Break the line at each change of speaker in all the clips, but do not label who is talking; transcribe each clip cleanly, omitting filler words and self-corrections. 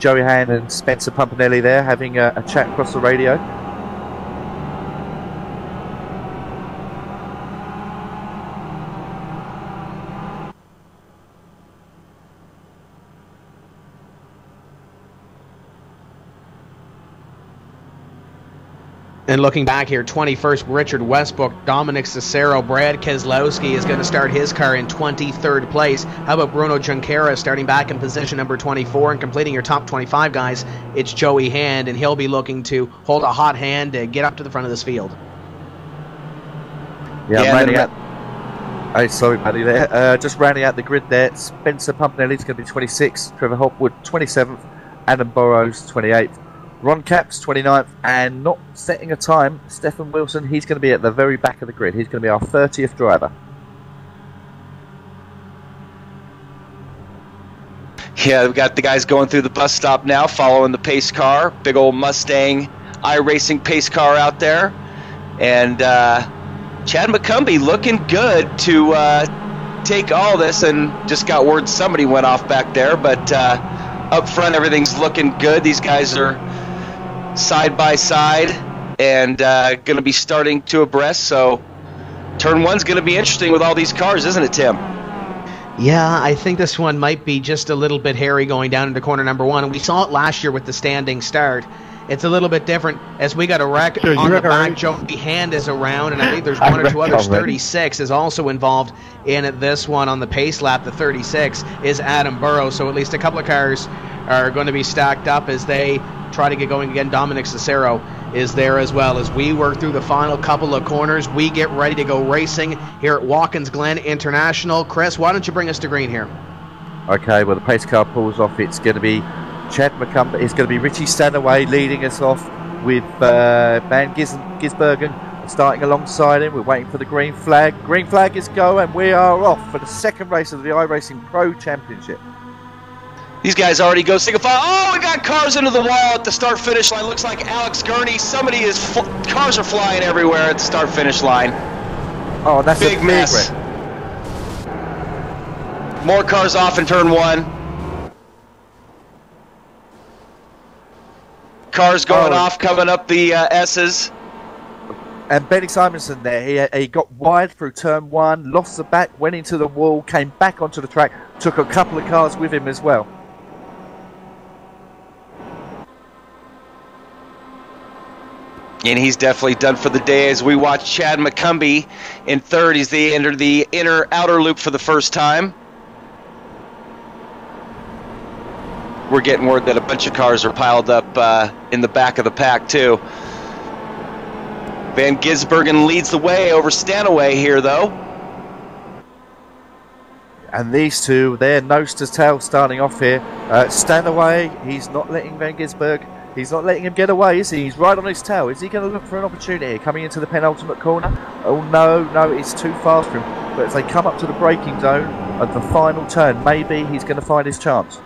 Joey Hand and Spencer Pumpanelli there having a chat across the radio.
And looking back here, 21st, Richard Westbrook, Dominic Cicero, Brad Keselowski is going to start his car in 23rd place. How about Bruno Junqueira starting back in position number 24 and completing your top 25 guys? It's Joey Hand, and he'll be looking to hold a hot hand to get up to the front of this field.
Yeah, I'm rounding out. Oh, sorry, buddy. There, just rounding out the grid there. Spencer Pumpanelli's going to be 26th, Trevor Hopwood 27th, Adam Burrows 28th. Ron Capps, 29th, and not setting a time, Stefan Wilson, he's going to be at the very back of the grid. He's going to be our 30th driver.
Yeah, we've got the guys going through the bus stop now, following the pace car. Big old Mustang iRacing pace car out there. And Chad McCumbee looking good to take all this, and just got word somebody went off back there. But up front, everything's looking good. These guys are side by side and going to be starting to abreast, so turn one's going to be interesting with all these cars, isn't it, Tim?
Yeah, I think this one might be just a little bit hairy going down into corner number one, and we saw it last year with the standing start. It's a little bit different as we got a wreck on the back. Joey Hand is around, and I think there's one or two others. 36 is also involved in this one on the pace lap. The 36 is Adam Burrows, so at least a couple of cars are going to be stacked up as they try to get going again. Dominic Cicero is there as well. As we work through the final couple of corners, we get ready to go racing here at Watkins Glen International. Chris, why don't you bring us to green here?
Okay, well, the pace car pulls off. It's going to be Chad McCumbee. It's going to be Richie Stanaway leading us off with Van Gisbergen starting alongside him. We're waiting for the green flag. Green flag is go, and we are off for the second race of the iRacing Pro Championship.
These guys already go single file. Oh, we got cars into the wall at the start-finish line. Looks like Alex Gurney. Somebody is... cars are flying everywhere at the start-finish line.
Oh, that's
big mess. More cars off in turn one. Cars going off, coming up the S's.
And Benny Simonson there, he got wide through turn one, lost the back, went into the wall, came back onto the track, took a couple of cars with him as well.
And he's definitely done for the day as we watch Chad McCumbee in third. He's entered the outer loop for the first time. We're getting word that a bunch of cars are piled up in the back of the pack too. Van Gisbergen leads the way over Stanaway here though.
And these two, they're nose to tail starting off here. Stanaway, he's not letting Van Gisberg. He's not letting him get away, is he? He's right on his tail. Is he going to look for an opportunity coming into the penultimate corner? Oh, no, it's too fast for him. But as they come up to the braking zone at the final turn, maybe he's going to find his chance.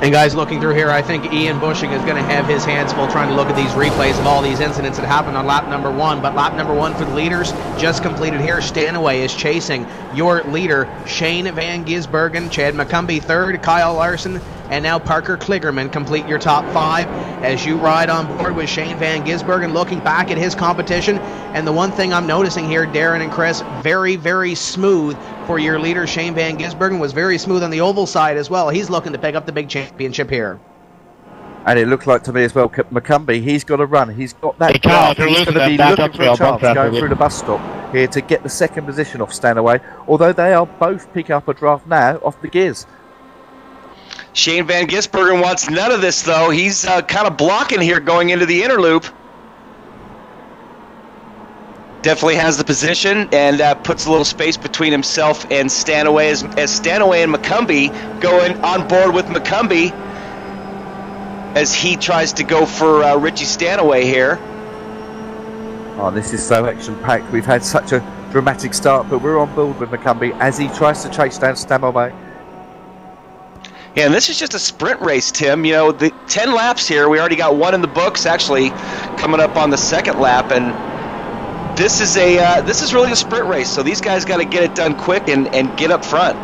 And guys, looking through here, I think Ian Bushing is going to have his hands full trying to look at these replays of all these incidents that happened on lap number one. But lap number one for the leaders just completed here. Stanaway is chasing your leader, Shane Van Gisbergen. Chad McCumbee third, Kyle Larson, and now Parker Kligerman complete your top five as you ride on board with Shane Van Gisbergen looking back at his competition. And the one thing I'm noticing here, Darren and Chris, very, very smooth for your leader. Shane Van Gisbergen was very smooth on the oval side as well. He's looking to pick up the big championship here.
And it looked like to me as well, McCumbee, he's got to run. He's got that draft. He's going to be looking for a chance going through the bus stop here to get the second position off Stanaway. Although they are both picking up a draft now off the gears.
Shane Van Gisbergen wants none of this, though. He's kind of blocking here going into the inner loop. Definitely has the position and puts a little space between himself and Stanaway as Stanaway and McCumbee going on board with McCumbee as he tries to go for Richie Stanaway here.
Oh, this is so action-packed. We've had such a dramatic start, but we're on board with McCumbee as he tries to chase down Stanaway.
Yeah, and this is just a sprint race, Tim. You know, the 10 laps here, we already got one in the books, actually coming up on the second lap, and this is really a sprint race. So these guys got to get it done quick and get up front.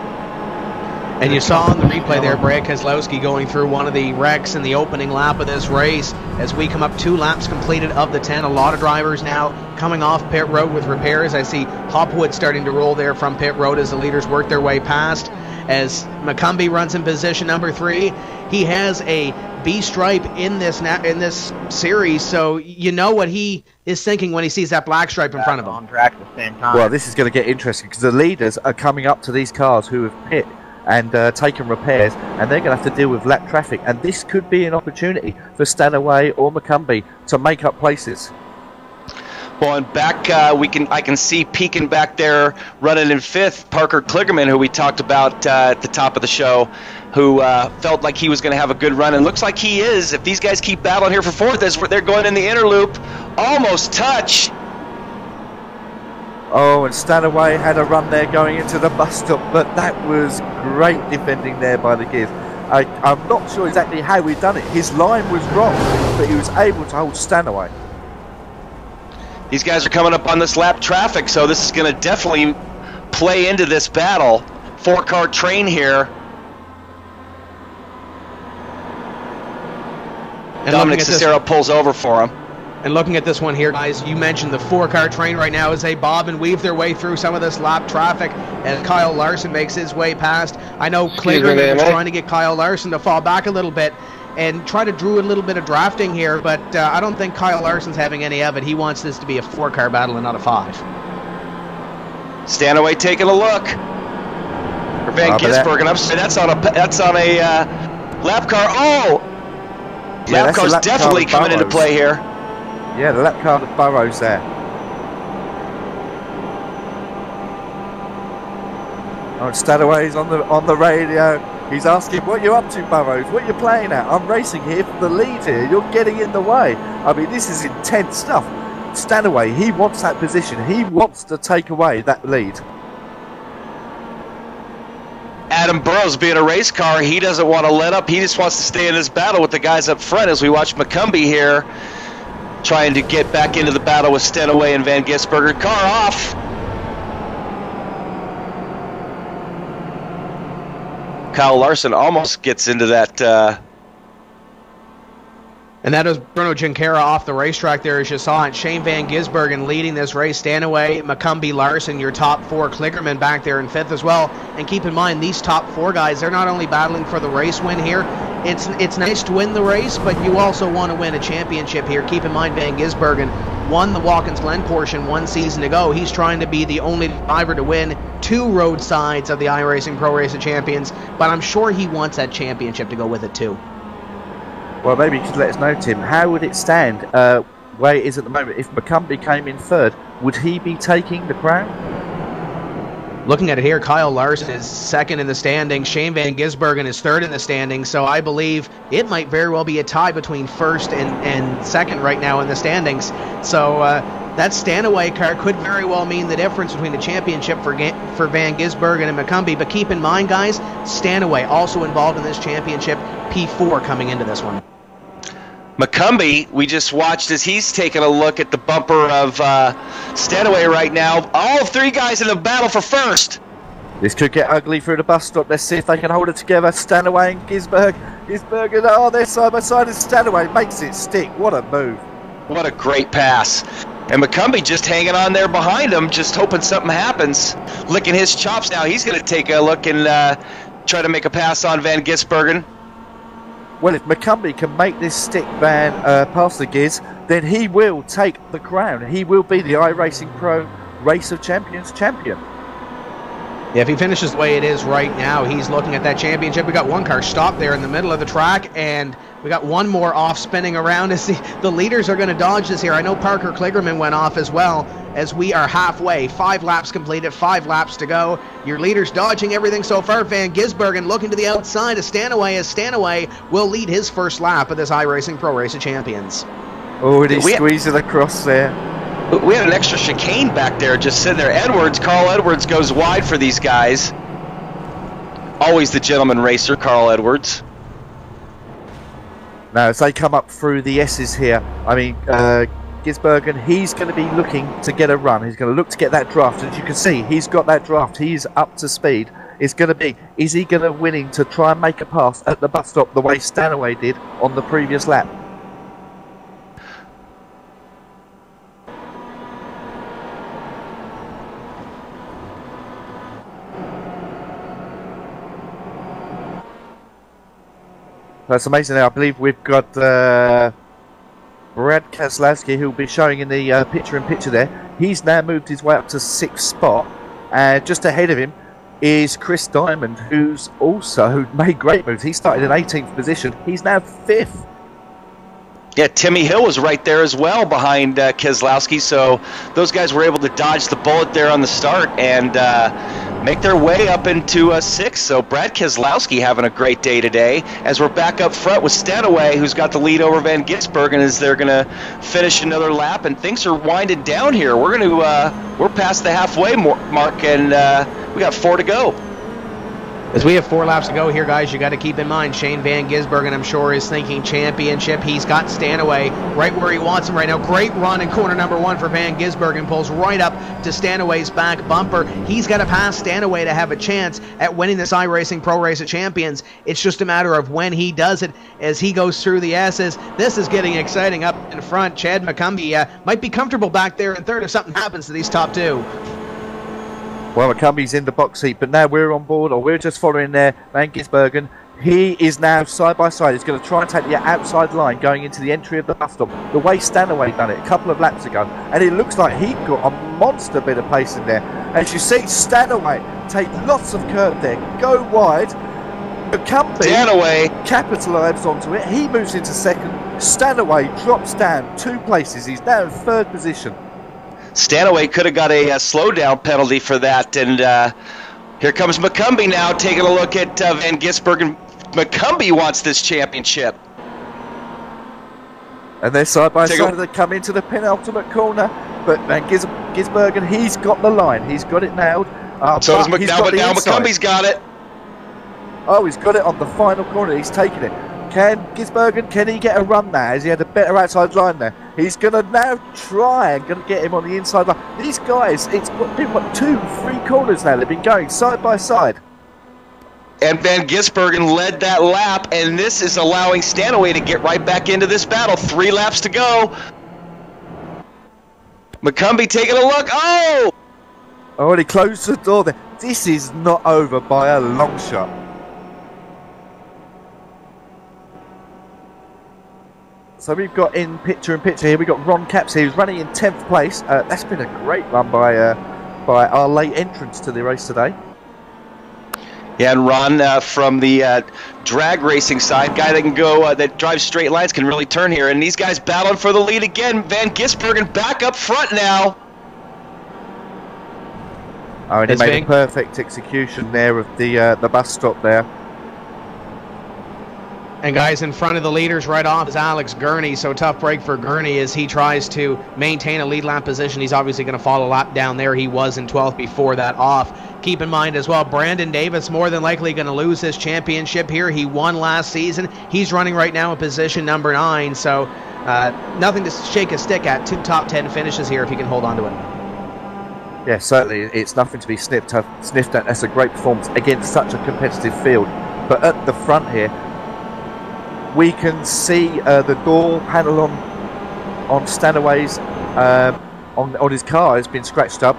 And you saw on the replay there, Brad Keselowski going through one of the wrecks in the opening lap of this race. As we come up 2 laps completed of the 10, a lot of drivers now coming off pit road with repairs. I see Hopwood starting to roll there from pit road as the leaders work their way past. As McCumbee runs in position number 3, he has a B stripe in this series, so you know what he is thinking when he sees that black stripe in front of him.
On track at the same time.
Well, this is going to get interesting because the leaders are coming up to these cars who have pit and taken repairs, and they're going to have to deal with lap traffic, and this could be an opportunity for Stanaway or McCumbee to make up places.
Well, and back I can see peeking back there, running in 5th, Parker Kligerman, who we talked about at the top of the show, who felt like he was going to have a good run, and looks like he is. If these guys keep battling here for 4th, as they're going in the inner loop, almost touch.
Oh, and Stanaway had a run there going into the bus stop, but that was great defending there by the Gears. I'm not sure exactly how he'd done it. His line was wrong, but he was able to hold Stanaway.
These guys are coming up on this lap traffic, so this is going to definitely play into this battle. 4-car train here. And Dominic Cicero pulls over for him.
And looking at this one here, guys, you mentioned the 4-car train right now as they bob and weave their way through some of this lap traffic as Kyle Larson makes his way past. I know Kligerman was trying to get Kyle Larson to fall back a little bit and try to do a little bit of drafting here, but I don't think Kyle Larson's having any of it. He wants this to be a 4-car battle and not a 5.
Stanaway taking a look. For Van Gisbergen, that's on a lap car. Oh!
Yeah,
lap car's definitely coming into play here.
Yeah, the lap car that Burrows there. Oh, Stanaway's on the radio. He's asking, what you up to, Burrows? What you playing at? I'm racing here for the lead here. You're getting in the way. I mean, this is intense stuff. Stanaway, he wants that position. He wants to take away that lead.
Adam Burrows being a race car, he doesn't want to let up. He just wants to stay in this battle with the guys up front as we watch McCumbee here trying to get back into the battle with Stanaway and Van Gisbergen. Car off. Kyle Larson almost gets into that.
And that is Bruno Junqueira off the racetrack there, as you saw it. Shane Van Gisbergen leading this race. Stanaway, McCumbee, Larson, your top 4. Kligerman back there in 5th as well. And keep in mind, these top 4 guys, they're not only battling for the race win here. It's nice to win the race, but you also want to win a championship here. Keep in mind, Van Gisbergen won the Watkins Glen portion 1 season ago. He's trying to be the only driver to win 2 road sides of the iRacing Pro Race of Champions, but I'm sure he wants that championship to go with it too.
Well, maybe you could let us know, Tim, how would it stand where it is at the moment? If McCumbee came in 3rd, would he be taking the crown?
Looking at it here, Kyle Larson is 2nd in the standings. Shane Van Gisbergen is 3rd in the standings. So I believe it might very well be a tie between 1st and 2nd right now in the standings. So that Stanaway car could very well mean the difference between the championship for Van Gisbergen and McCumbee. But keep in mind, guys, Stanaway also involved in this championship. P4 coming into this one.
McCumbee, we just watched as he's taking a look at the bumper of Stanaway right now. All 3 guys in the battle for 1st.
This could get ugly through the bus stop. Let's see if they can hold it together. Stanaway and Gisbergen, oh, they're side by side, and Stanaway makes it stick. What a move.
What a great pass. And McCumbee just hanging on there behind him, just hoping something happens. Licking his chops now. He's going to take a look and try to make a pass on Van Gisbergen.
Well, if McCumbee can make this stick Van past the Giz, then he will take the crown. He will be the iRacing Pro Race of Champions champion.
Yeah, if he finishes the way it is right now, he's looking at that championship. We got 1 car stopped there in the middle of the track, and we got 1 more off spinning around. As the leaders are going to dodge this here. I know Parker Kligerman went off as well, as we are halfway. 5 laps completed, 5 laps to go. Your leaders dodging everything so far. Van Gisbergen looking to the outside of Stanaway, as Stanaway will lead his first lap of this iRacing Pro Race of Champions.
Oh, and he squeezed it across there.
We had an extra chicane back there just sitting there. Carl Edwards goes wide for these guys. Always the gentleman racer, Carl Edwards.
Now, as they come up through the S's here, I mean, Gisbergen, he's going to be looking to get a run. He's going to look to get that draft. As you can see, he's got that draft. He's up to speed. is going to be, is he going to willing to try and make a pass at the bus stop the way Stanaway did on the previous lap? That's amazing. Now I believe we've got Brad Keselowski, who'll be showing in the picture-in-picture there. He's now moved his way up to 6th spot, and just ahead of him is Chris Diamond, who's also made great moves. He started in 18th position. He's now 5th.
Yeah, Timmy Hill was right there as well behind Keselowski, so those guys were able to dodge the bullet there on the start and make their way up into 6th. So Brad Keselowski having a great day today as we're back up front with Stanaway, who's got the lead over Van Gisbergen as they're going to finish another lap, and things are winding down here. We're past the halfway mark, and we got 4 to go.
As we have 4 laps to go here, guys, you got to keep in mind Shane Van Gisbergen, I'm sure, is thinking championship. He's got Stanaway right where he wants him right now. Great run in corner number 1 for Van Gisbergen. Pulls right up to Stanaway's back bumper. He's got to pass Stanaway to have a chance at winning this iRacing Pro Race of Champions. It's just a matter of when he does it as he goes through the S's. This is getting exciting up in front. Chad McCumbee might be comfortable back there in 3rd if something happens to these top 2.
Well, McCumbie's in the box seat, but now we're on board, or we're just following there. Van Gisbergen, he is now side by side. He's going to try and take the outside line going into the entry of the bus stop, the way Stanaway done it a couple of laps ago. And it looks like he got a monster bit of pace in there. As you see, Stanaway take lots of curve there, go wide. McCumbee capitalises onto it. He moves into 2nd. Stanaway drops down 2 places. He's now in 3rd position.
Stanaway could have got a slowdown penalty for that, and here comes McCumbee now taking a look at Van Gisbergen. McCumbee wants this championship.
And they're side by side. They come into the penultimate corner, but Van Gisbergen, he's got the line. He's got it nailed.
So is now McCumbie's got it.
Oh, he's got it on the final corner. He's taking it. Can Gisbergen, can he get a run now? Has he had a better outside line there? He's going to now try and going to get him on the inside line. These guys, it's been what, 2-3 corners now. They've been going side by side.
And Van Gisbergen led that lap, and this is allowing Stanaway to get right back into this battle. 3 laps to go. McCumbee taking a look. Oh!
Oh, and he closed the door there. This is not over by a long shot. So we've got in picture-in-picture here, we've got Ron Capps here, who's running in 10th place. That's been a great run by our late entrants to the race today.
Yeah, and Ron from the drag racing side, guy that can go, that drives straight lines, can really turn here. And these guys battling for the lead again. Van Gisbergen back up front now.
Oh, and he made a perfect execution there of the bus stop there.
And guys, in front of the leaders right off is Alex Gurney, so tough break for Gurney as he tries to maintain a lead lap position. He's obviously going to fall a lap down there. He was in 12th before that off. Keep in mind as well, Brandon Davis more than likely going to lose this championship here. He won last season. He's running right now in position number 9, so nothing to shake a stick at. 2 top 10 finishes here if he can hold on to it.
Yeah, certainly. It's nothing to be sniffed at. That's a great performance against such a competitive field. But at the front here, we can see the door panel on Stanaway's on his car has been scratched up.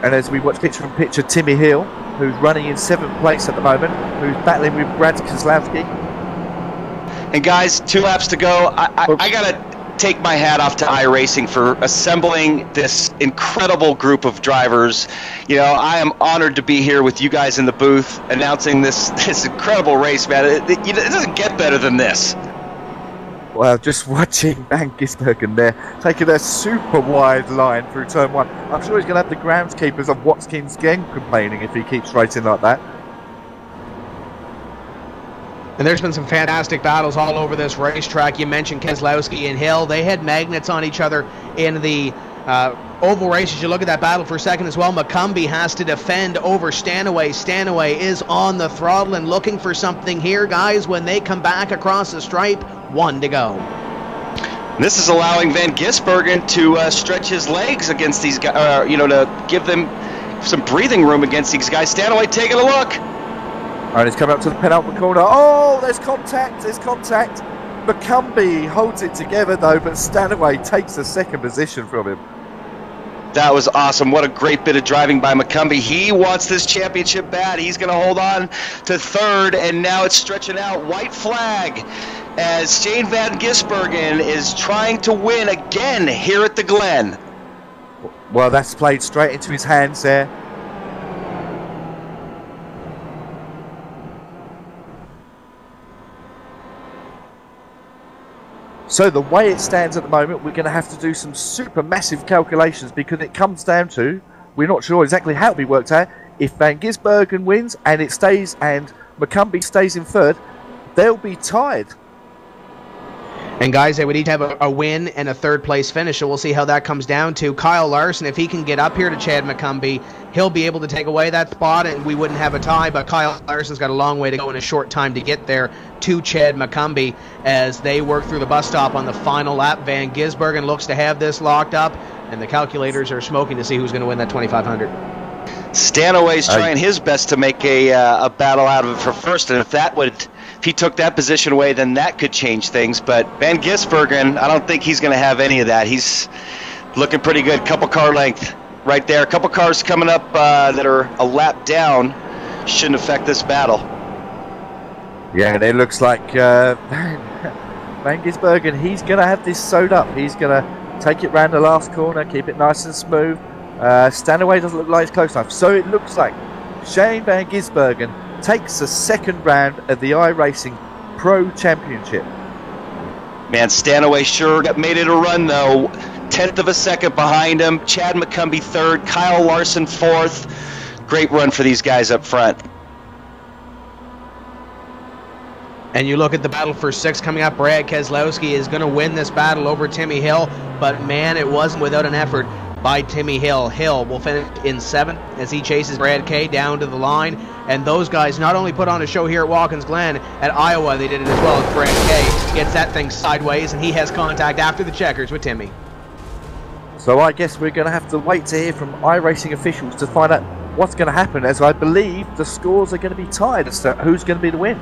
And as we watch picture-in-picture, Timmy Hill, who's running in 7th place at the moment, who's battling with Brad Keselowski.
And guys, 2 laps to go. I gotta take my hat off to iRacing for assembling this incredible group of drivers. You know, I am honored to be here with you guys in the booth announcing this incredible race, man. It doesn't get better than this.
Well, just watching Van Gisbergen there, taking a super wide line through turn 1. I'm sure he's going to have the groundskeepers of Watkins Glen complaining if he keeps racing like that.
And there's been some fantastic battles all over this racetrack. You mentioned Keselowski and Hill. They had magnets on each other in the oval races. You look at that battle for a second as well. McCumbee has to defend over Stanaway. Stanaway is on the throttle and looking for something here, guys. When they come back across the stripe, 1 to go.
This is allowing Van Gisbergen to stretch his legs against these guys, you know, to give them some breathing room against these guys. Stanaway taking a look.
All right, he's coming up to the penultimate corner. Oh, there's contact. There's contact. McCumbee holds it together though, but Stanaway takes the second position from him.
That was awesome. What a great bit of driving by McCumbee. He wants this championship bad. He's going to hold on to third, and now it's stretching out. White flag as Shane Van Gisbergen is trying to win again here at the Glen.
Well, that's played straight into his hands there. So the way it stands at the moment, we're going to have to do some super massive calculations, because it comes down to, we're not sure exactly how it'll be worked out. If Van Gisbergen wins and it stays, and McCumbee stays in third, they'll be tied.
And guys, they would each have a win and a third place finish, so we'll see how that comes down to. Kyle Larson, if he can get up here to Chad McCumbee, he'll be able to take away that spot and we wouldn't have a tie, but Kyle Larson's got a long way to go in a short time to get there to Chad McCumbee as they work through the bus stop on the final lap. Van Gisbergen looks to have this locked up, and the calculators are smoking to see who's going to win that 2,500.
Stanaway's trying his best to make a battle out of it for first, and if he took that position away, then that could change things. But Van Gisbergen, I don't think he's going to have any of that. He's looking pretty good. Couple car length right there. A couple cars coming up that are a lap down. Shouldn't affect this battle.
Yeah, and it looks like Van Gisbergen, he's going to have this sewed up. He's going to take it round the last corner, keep it nice and smooth. Stanaway doesn't look like it's close enough. So it looks like Shane Van Gisbergen takes the second round of the iRacing Pro Championship.
Man, Stanaway sure made it a run, though. 1/10 of a second behind him. Chad McCumbee third. Kyle Larson fourth. Great run for these guys up front.
And you look at the battle for sixth coming up. Brad Keselowski is going to win this battle over Timmy Hill, but man, it wasn't without an effort by Timmy Hill. Hill will finish in seventh as he chases Brad K down to the line. And those guys not only put on a show here at Watkins Glen, at Iowa they did it as well as Brad K gets that thing sideways, and he has contact after the checkers with Timmy.
So I guess we're going to have to wait to hear from iRacing officials to find out what's going to happen, as I believe the scores are going to be tied as to who's going to be the win.